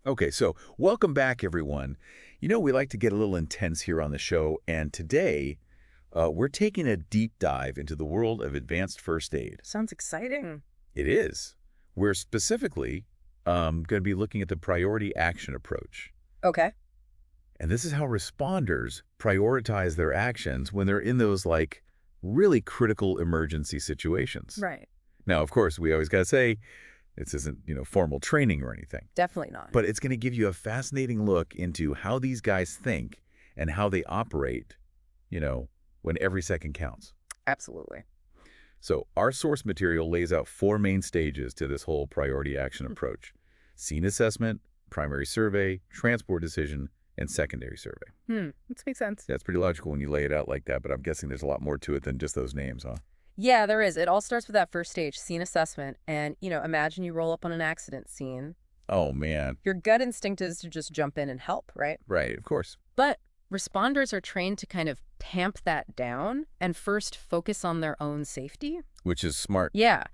Okay, so welcome back, everyone. We like to get a little intense here on the show, and today we're taking a deep dive into the world of advanced first aid. Sounds exciting. It is. We're specifically going to be looking at the priority action approach. Okay. And this is how responders prioritize their actions when they're in those, like, really critical emergency situations. Right. Now, of course, we always got to say this isn't, formal training or anything. Definitely not. But it's going to give you a fascinating look into how these guys think and how they operate, when every second counts. Absolutely. So our source material lays out 4 main stages to this whole priority action approach: scene assessment, primary survey, transport decision, and secondary survey. That makes sense. That's pretty logical when you lay it out like that, but I'm guessing there's a lot more to it than just those names, huh? Yeah, there is. It all starts with that first stage, scene assessment. And, imagine you roll up on an accident scene. Oh, man. Your gut instinct is to just jump in and help, right? Right, of course. But responders are trained to kind of tamp that down and first focus on their own safety. Which is smart. Yeah.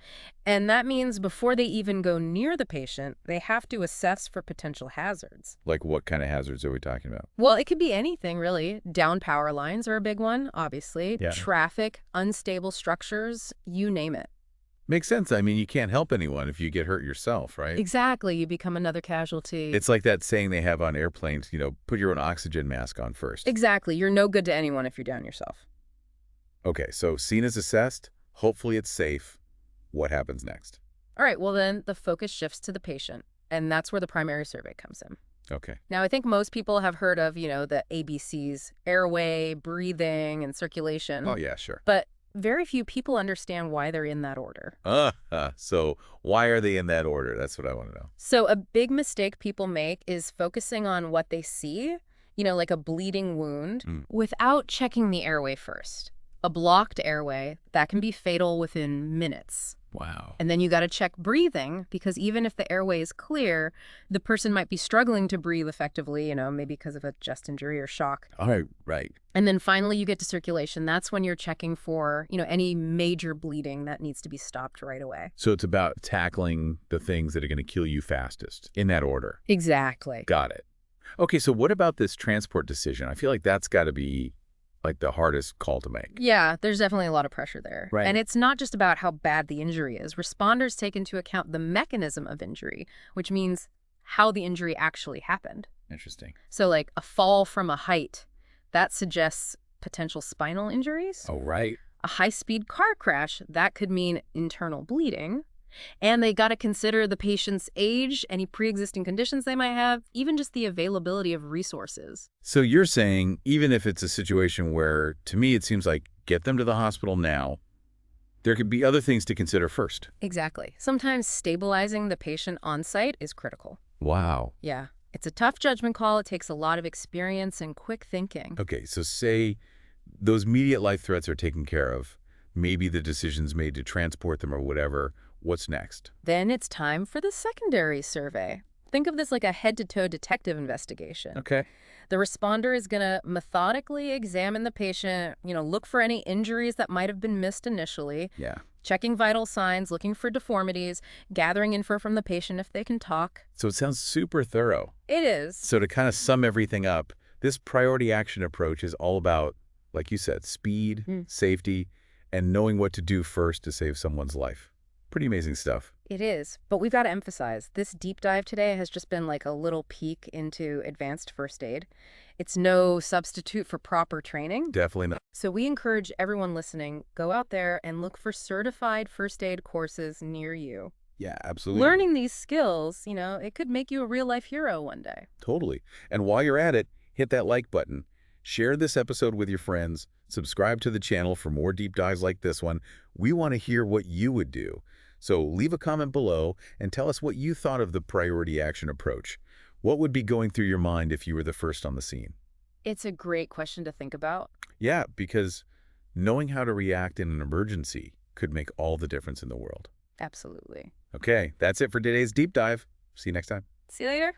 And that means before they even go near the patient, they have to assess for potential hazards. Like, what kind of hazards are we talking about? Well, it could be anything, really. Down power lines are a big one, obviously. Yeah. Traffic, unstable structures, you name it. Makes sense. I mean, you can't help anyone if you get hurt yourself, right? Exactly. You become another casualty. It's like that saying they have on airplanes, put your own oxygen mask on first. Exactly. You're no good to anyone if you're down yourself. Okay, so scene is assessed. Hopefully it's safe. What happens next? All right. Well, then the focus shifts to the patient, and that's where the primary survey comes in. Okay. Now, I think most people have heard of, the ABCs: airway, breathing, and circulation. Oh, yeah, sure. But very few people understand why they're in that order. So why are they in that order? That's what I want to know. So a big mistake people make is focusing on what they see, like a bleeding wound, without checking the airway first. A blocked airway, that can be fatal within minutes. Wow. And then you got to check breathing, because even if the airway is clear, the person might be struggling to breathe effectively, maybe because of a chest injury or shock. All right, right. And then finally you get to circulation. That's when you're checking for, any major bleeding that needs to be stopped right away. So it's about tackling the things that are going to kill you fastest in that order. Exactly. Got it. Okay, so what about this transport decision? I feel like that's got to be like the hardest call to make. Yeah, there's definitely a lot of pressure there. Right. And it's not just about how bad the injury is. Responders take into account the mechanism of injury, which means how the injury actually happened. Interesting. So like a fall from a height, that suggests potential spinal injuries. Oh, right. A high-speed car crash, that could mean internal bleeding. And they got to consider the patient's age, any pre-existing conditions they might have, even just the availability of resources. So you're saying even if it's a situation where, to me, it seems like get them to the hospital now, there could be other things to consider first. Exactly. Sometimes stabilizing the patient on site is critical. Wow. Yeah. It's a tough judgment call. It takes a lot of experience and quick thinking. Okay, so say those immediate life threats are taken care of. Maybe the decision's made to transport them or whatever. What's next? Then it's time for the secondary survey. Think of this like a head-to-toe detective investigation. Okay. The responder is going to methodically examine the patient, look for any injuries that might have been missed initially, Yeah. checking vital signs, looking for deformities, gathering info from the patient if they can talk. So it sounds super thorough. It is. So to kind of sum everything up, this priority action approach is all about, like you said, speed, safety, and knowing what to do first to save someone's life. Pretty amazing stuff. It is. But we've got to emphasize, this deep dive today has just been like a little peek into advanced first aid. It's no substitute for proper training. Definitely not. So we encourage everyone listening, go out there and look for certified first aid courses near you. Yeah, absolutely. Learning these skills, it could make you a real-life hero one day. Totally. And while you're at it, hit that like button. Share this episode with your friends. Subscribe to the channel for more deep dives like this one. We want to hear what you would do. So leave a comment below and tell us what you thought of the priority action approach. What would be going through your mind if you were the first on the scene? It's a great question to think about. Yeah, because knowing how to react in an emergency could make all the difference in the world. Absolutely. Okay, that's it for today's deep dive. See you next time. See you later.